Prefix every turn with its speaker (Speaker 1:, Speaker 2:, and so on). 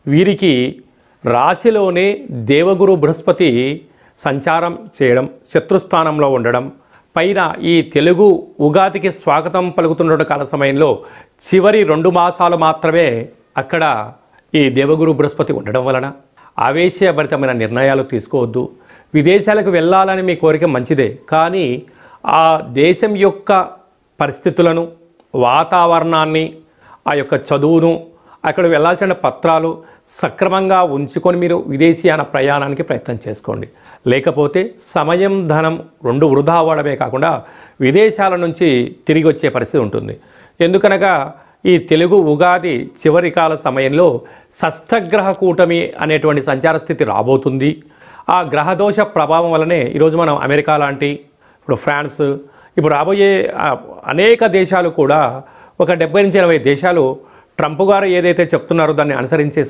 Speaker 1: వీరికి రాశిలోనే దేవగురు బృహస్పతి సంచారం చేయడం, శత్రుస్థానంలో ఉండడం, పైన ఈ తెలుగు ఉగాదికి స్వాగతం పలుకుతున్న కాల సమయంలో చివరి 2 మాసాలు మాత్రమే అక్కడ ఈ దేవగురు బృహస్పతి ఉండడం వలన ఆవేశభరితమైన నిర్ణయాలు తీసుకోవద్దు. విదేశాలకు వెళ్ళాలని మీ కోరిక మంచిదే, కానీ ఆ దేశం యొక్క పరిస్థితులను, వాతావరణాన్ని, ఆ యొక్క చదువును, అక్కడ వెళ్ళాల్సిన పత్రాలు సక్రమంగా ఉంచుకొని మీరు విదేశీయాన ప్రయాణానికి ప్రయత్నం చేసుకోండి. లేకపోతే సమయం, ధనం 2 వృధా అవ్వడమే కాకుండా విదేశాల నుంచి తిరిగి వచ్చే పరిస్థితి ఉంటుంది. ఎందుకనగా ఈ తెలుగు ఉగాది చివరి కాల సమయంలో షష్ఠగ్రహ కూటమి అనేటువంటి సంచార స్థితి రాబోతుంది. ఆ గ్రహదోష ప్రభావం వల్లనే ఈరోజు మనం అమెరికా లాంటి, ఇప్పుడు ఫ్రాన్స్, ఇప్పుడు రాబోయే అనేక దేశాలు కూడా ఒక 70 నుంచి 80 దేశాలు ట్రంప్ గారు ఏదైతే చెప్తున్నారో దాన్ని అనుసరించే